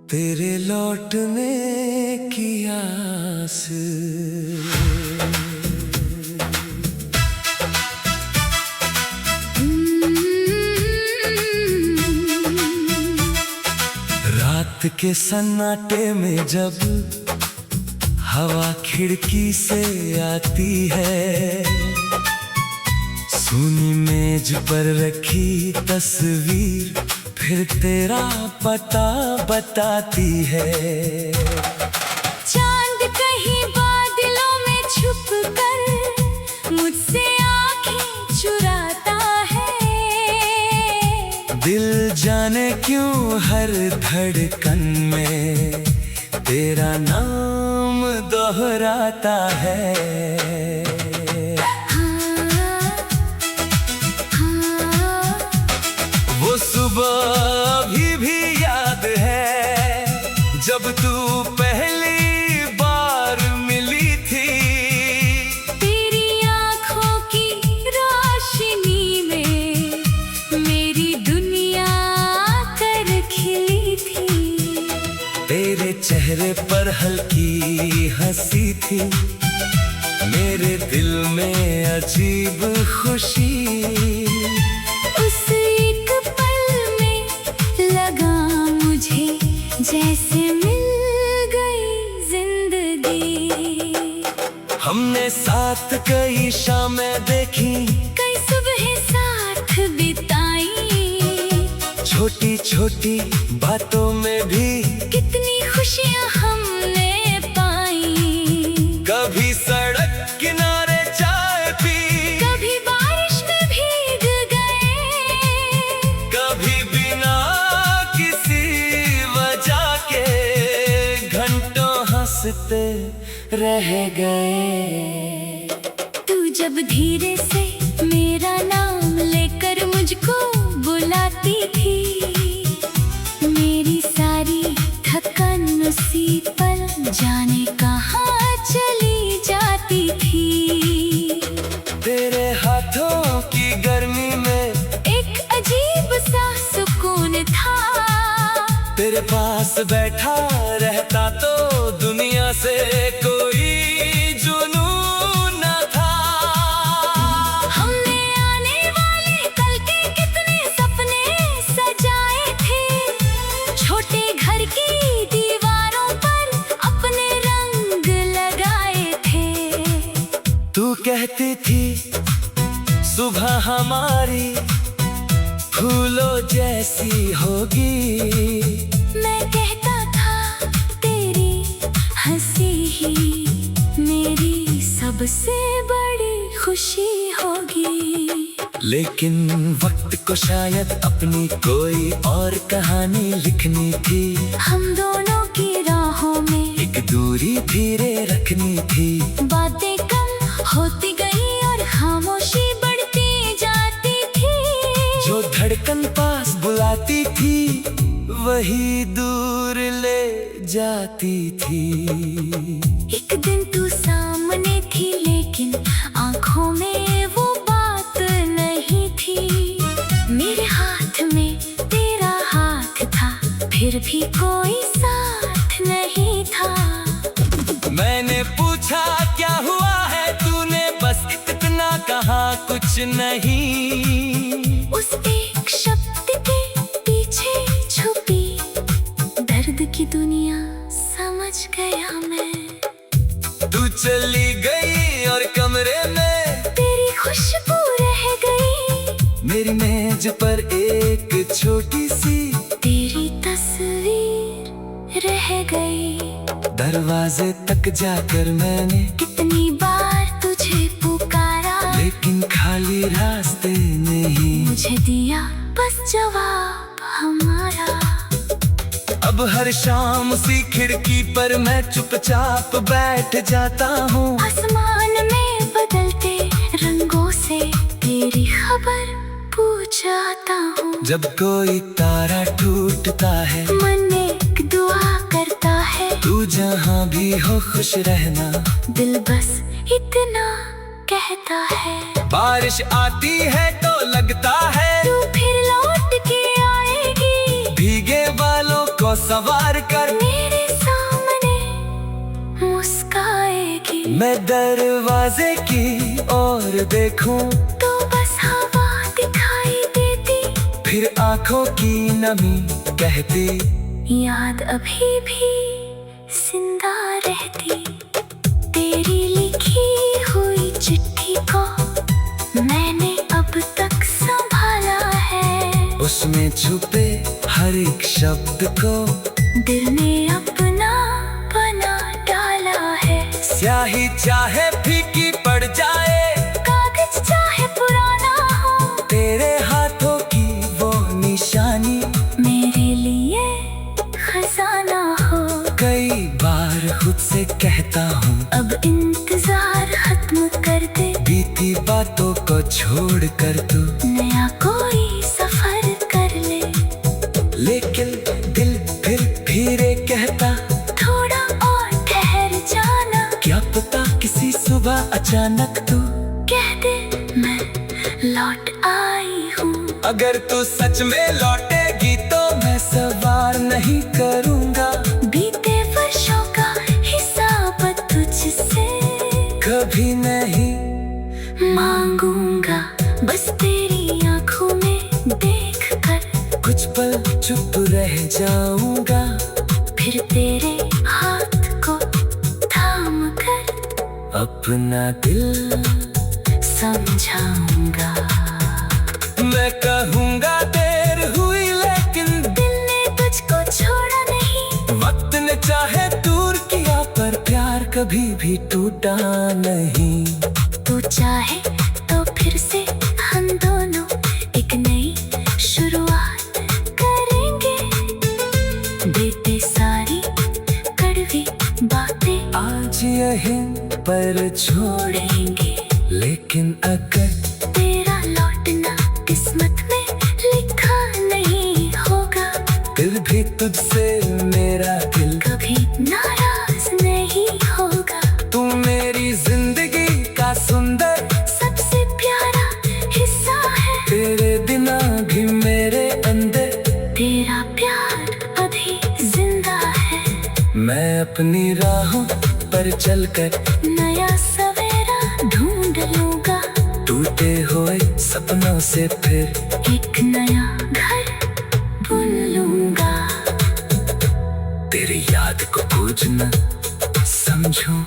तेरे लौटने की आस। रात के सन्नाटे में जब हवा खिड़की से आती है, सुनी मेज पर रखी तस्वीर फिर तेरा पता बताती है। चांद कहीं बादलों में छुप कर मुझसे आंखें चुराता है। दिल जाने क्यों हर धड़कन में तेरा नाम दोहराता है। वो सुबह अभी भी याद है जब तू पहली बार मिली थी। तेरी आँखों की रोशनी में मेरी दुनिया कर खिली थी। तेरे चेहरे पर हल्की हंसी थी, मेरे दिल में अजीब खुशी। जैसे मिल गई जिंदगी। हमने साथ कई शामें देखी, कई सुबह साथ बिताई। छोटी छोटी बातों में भी कितनी खुशियां हमने पाई। कभी सड़क किनारे चाय पी, कभी बारिश में भीग गए, कभी बिना हंसते रह गए। तू जब धीरे से मेरा नाम लेकर मुझको बुलाती थी, मेरी सारी थकान उसी पल जाने कहाँ चली जाती थी। तेरे हाथों की गर्मी में एक अजीब सा सुकून था। तेरे पास बैठा रहता तो दुनिया से कोई जुनून न था। हमने आने वाले कल के कितने सपने सजाए थे। छोटे घर की दीवारों पर अपने रंग लगाए थे। तू कहती थी सुबह हमारी फूलों जैसी होगी, मैं कहता था तेरी हंसी ही मेरी सबसे बड़ी खुशी होगी। लेकिन वक्त को शायद अपनी कोई और कहानी लिखनी थी। हम दोनों की राहों में एक दूरी धीरे रखनी थी। बातें कम होती गई और खामोशी बढ़ती जाती थी। जो धड़कन पास बुलाती थी वही दूर ले जाती थी। एक दिन तू सामने थी लेकिन आंखों में वो बात नहीं थी। मेरे हाथ में तेरा हाथ था, फिर भी कोई साथ नहीं था। मैंने पूछा क्या हुआ है, तूने बस इतना कहा कुछ नहीं। उस एक शब्द के पीछे छुपी दर्द की दुनिया समझ गया मैं। तू चली गई और कमरे में तेरी खुशबू रह गई। मेरी मेज पर एक छोटी सी तेरी तस्वीर रह गई। दरवाजे तक जाकर मैंने कितनी बार तुझे पुकारा, लेकिन खाली रास्ते नहीं मुझे दिया बस जवाब हमारा। अब हर शाम उसी खिड़की पर मैं चुपचाप बैठ जाता हूँ। आसमान में बदलते रंगों से तेरी खबर पूछ आता हूँ। जब कोई तारा टूटता है मन एक दुआ करता है, तू जहाँ भी हो खुश रहना, दिल बस इतना कहता है। बारिश आती है तो लगता है तू फिर लौट के आएगी। भीगे बालों को को सवार कर मेरे सामने मुस्काएगी। मैं दरवाजे की ओर देखूं तो बस हवा दिखाई देती, फिर आंखों की नमी कहती याद अभी भी जिंदा रहती। तेरी लिखी हुई चिट्ठी को मैंने अब तक संभाला है। उसमें छुपे हर एक शब्द को दिल ने अपना बना डाला है। स्याही चाहे फीकी पड़ जाए, कागज चाहे पुराना हो, तेरे हाथों की वो निशानी मेरे लिए खजाना हो। कई बार खुद से कहता हूँ अब इंतजार खत्म कर दे, बीती बातों को छोड़ कर तू नया कोई सफर कर ले। लेकिन दिल फिर फिरे कहता थोड़ा और ठहर जाना, क्या पता किसी सुबह अचानक तू कह दे मैं लौट आई हूँ। अगर तू सच में लौटेगी तो मैं सवार नहीं करूँगा बीते वर्षों का हिसाब तुझसे कभी नहीं मांगूंगा। बस तेरी आंखों में देख कर कुछ पल चुप रह जाऊंगा, फिर तेरे हाथ को थाम कर अपना दिल समझाऊंगा। मैं कहूँगा देर हुई लेकिन दिल ने तुझको छोड़ा नहीं, वक्त ने चाहे दूर किया पर प्यार कभी भी टूटा नहीं। तू चाहे तो फिर से हम दोनों एक नई शुरुआत करेंगे। देते सारी कड़वी बातें आज यहीं पर छोड़ेंगे, लेकिन अगर तेरा लौटना किस्मत में लिखा नहीं होगा, फिर भी तुझसे मेरा दिल कभी नाराज नहीं होगा। तू मेरी जिंदगी का सुंदर सबसे प्यारा हिस्सा है, तेरे बिना भी मेरे अंदर तेरा प्यार अभी जिंदा है। मैं अपनी राहों पर चलकर नया सवेरा ढूंढ लूंगा, टूटे हुए सपनों से फिर एक नया घर बुन लूंगा। तेरी याद को पूजना समझूं